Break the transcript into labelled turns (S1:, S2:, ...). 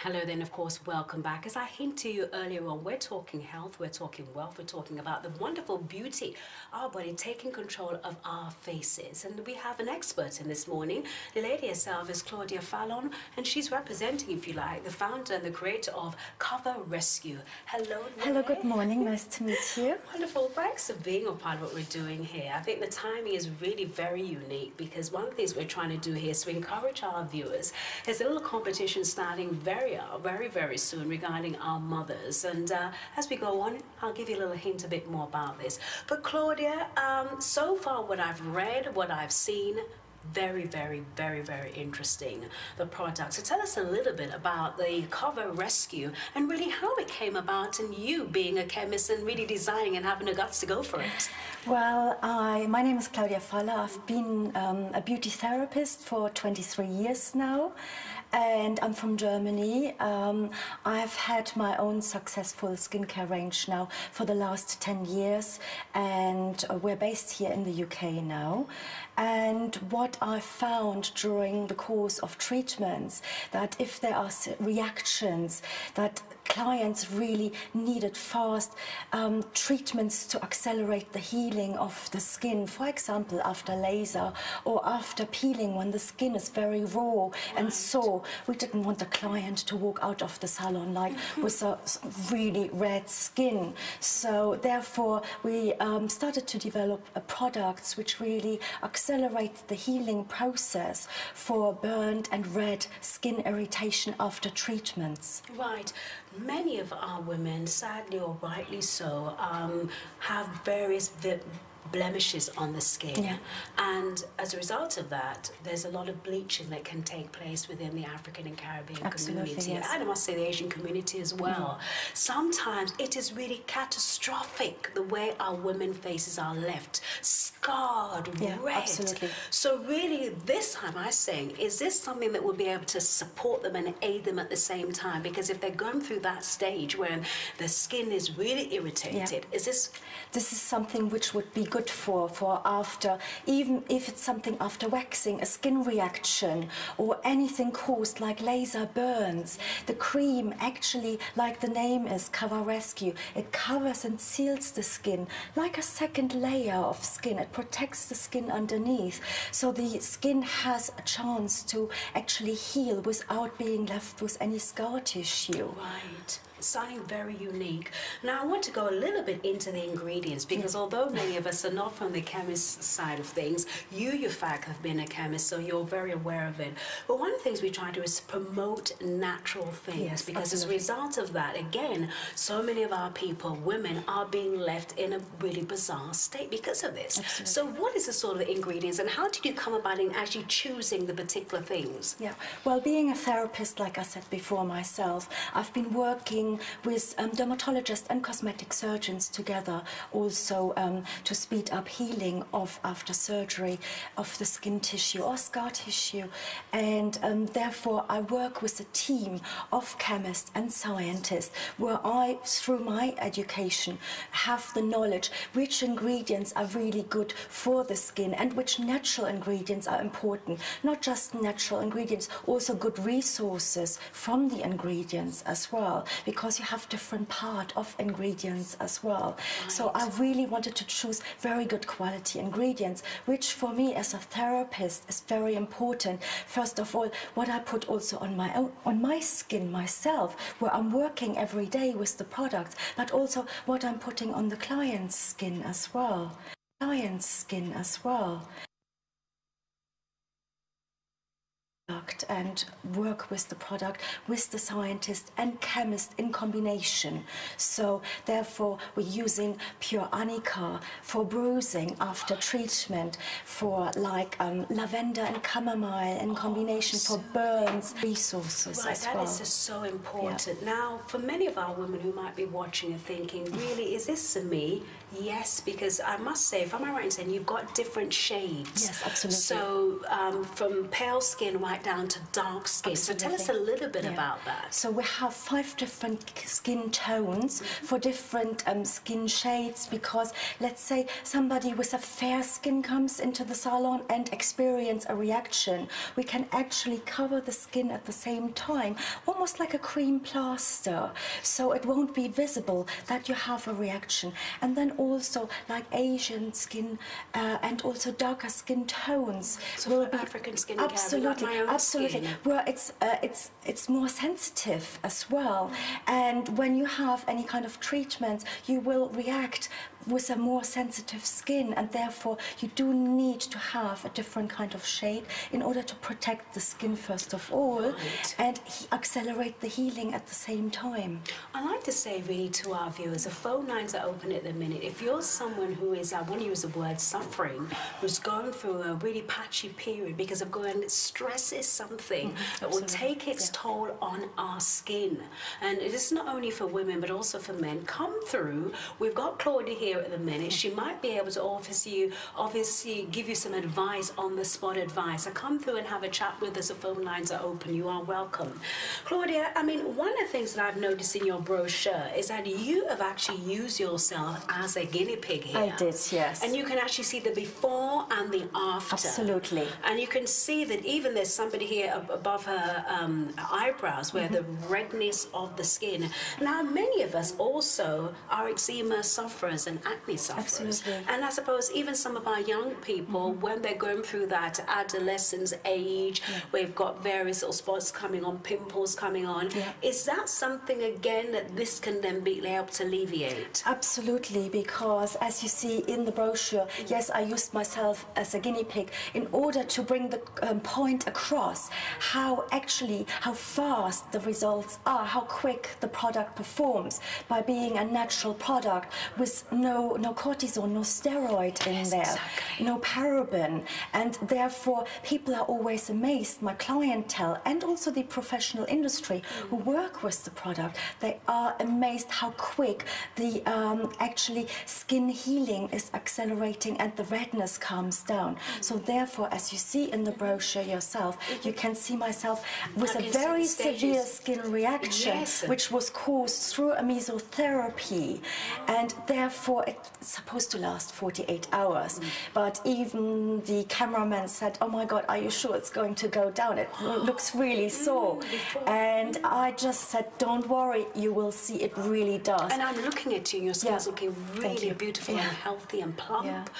S1: Hello then, of course, welcome back. As I hinted to you earlier on, we're talking health, we're talking wealth, we're talking about the wonderful beauty, our body taking control of our faces. And we have an expert in this morning. The lady herself is Claudia Fallah, and she's representing, if you like, the founder and the creator of Cover Rescue. Hello.
S2: Hello, good morning. Nice to meet you.
S1: Wonderful. Thanks for being a part of what we're doing here. I think the timing is really very unique because one of the things we're trying to do here is to encourage our viewers. There's a little competition starting very soon regarding our mothers, and as we go on, I'll give you a little hint a bit more about this. But Claudia, so far what I've read, what I've seen, very interesting, the product. So tell us a little bit about the Cover Rescue and really how it came about, and you being a chemist and really designing and having the guts to go for it.
S2: Well, my name is Claudia Fallah. I've been a beauty therapist for 23 years now, and I'm from Germany. I've had my own successful skincare range now for the last 10 years, and we're based here in the UK now. And what I found during the course of treatments, that if there are reactions, that clients really needed fast treatments to accelerate the healing of the skin, for example after laser or after peeling when the skin is very raw and sore. We didn't want the client to walk out of the salon like with a really red skin. So therefore we started to develop products which really accelerate the healing process for burnt and red skin irritation after treatments.
S1: Right. Many of our women, sadly or rightly so, have various blemishes on the skin, and as a result of that there's a lot of bleaching that can take place within the African and Caribbean community,
S2: yes.
S1: and I must say the Asian community as well. Sometimes it is really catastrophic the way our women faces are left scarred, red.
S2: Absolutely.
S1: So really this time I'm saying, is this something that will be able to support them and aid them at the same time? Because if they're going through that stage when the skin is really irritated, is this
S2: is something which would be good for after, even if it's something after waxing, a skin reaction or anything caused like laser burns. The cream actually, like the name is, Cover Rescue, it covers and seals the skin like a second layer of skin. It protects the skin underneath, so the skin has a chance to actually heal without being left with any scar tissue.
S1: Right. Sounding very unique. Now I want to go a little bit into the ingredients, because although many of us are not from the chemist side of things, you fact have been a chemist, so you're very aware of it. But one of the things we try to do is promote natural things, because as a result of that, again, so many of our people, women, are being left in a really bizarre state because of this. So what is the sort of ingredients, and how did you come about in actually choosing the particular things?
S2: Well, being a therapist, like I said before myself, I've been working with dermatologists and cosmetic surgeons together also to speed up healing of after surgery of the skin tissue or scar tissue, and therefore I work with a team of chemists and scientists where I, through my education, have the knowledge which ingredients are really good for the skin and which natural ingredients are important. Not just natural ingredients, also good resources from the ingredients as well, because you have different part of ingredients as well. So I really wanted to choose very good quality ingredients, which for me as a therapist is very important. First of all, what I put also on my skin myself, where I'm working every day with the products, but also what I'm putting on the client's skin as well. And work with the product, with the scientist and chemist in combination. So therefore we're using pure Anica for bruising after treatment, for like lavender and chamomile in combination for burns, resources as well.
S1: That is just so important. Now, for many of our women who might be watching and thinking, really, is this for me? Yes, because I must say, if I'm right in saying you've got different shades.
S2: Yes, absolutely.
S1: So from pale skin right right down to dark skin.
S2: Absolutely.
S1: So tell us a little bit about that.
S2: So we have 5 different skin tones for different skin shades, because let's say somebody with a fair skin comes into the salon and experience a reaction. We can actually cover the skin at the same time, almost like a cream plaster, so it won't be visible that you have a reaction. And then also like Asian skin and also darker skin tones.
S1: So
S2: will
S1: for
S2: be
S1: African skin,
S2: absolutely,
S1: like my own
S2: absolutely.
S1: skin.
S2: Well, it's more sensitive as well, and when you have any kind of treatment, you will react with a more sensitive skin, and therefore you do need to have a different kind of shade in order to protect the skin first of all, and accelerate the healing at the same time.
S1: I like to say really to our viewers, the phone lines are open at the minute. If you're someone who is, I want to use the word suffering, who's going through a really patchy period because of going, stress is something that will take its toll on our skin. And it is not only for women, but also for men. Come through. We've got Claudia here at the minute. She might be able to obviously give you some advice, on the spot advice. So come through and have a chat with us. The phone lines are open. You are welcome. Claudia, I mean, one of the things that I've noticed in your brochure is that you have actually used yourself as a guinea pig here.
S2: I did, yes.
S1: And you can actually see the before and the after.
S2: Absolutely.
S1: And you can see that even there's somebody here above her eyebrows where the redness of the skin. Now, many of us also are eczema sufferers and acne sufferers.
S2: Absolutely.
S1: And I suppose even some of our young people, when they're going through that adolescence age, we've got various little spots coming on, pimples coming on. Is that something, again, that this can then be helped to alleviate?
S2: Absolutely, because as you see in the brochure, yes, I used myself as a guinea pig in order to bring the point across how fast the results are, how quick the product performs by being a natural product with no cortisone, no steroid in there, no paraben, and therefore people are always amazed. My clientele and also the professional industry who work with the product, they are amazed how quick the actually skin healing is accelerating and the redness calms down. So therefore, as you see in the brochure yourself, you can see myself with a very severe skin reaction, which was caused through a mesotherapy, and therefore it's supposed to last 48 hours. But even the cameraman said, "Oh my God, are you sure it's going to go down? It looks really sore." And I just said, "Don't worry, you will see it really does."
S1: And I'm looking at you, your skin's looking really beautiful and healthy and plump.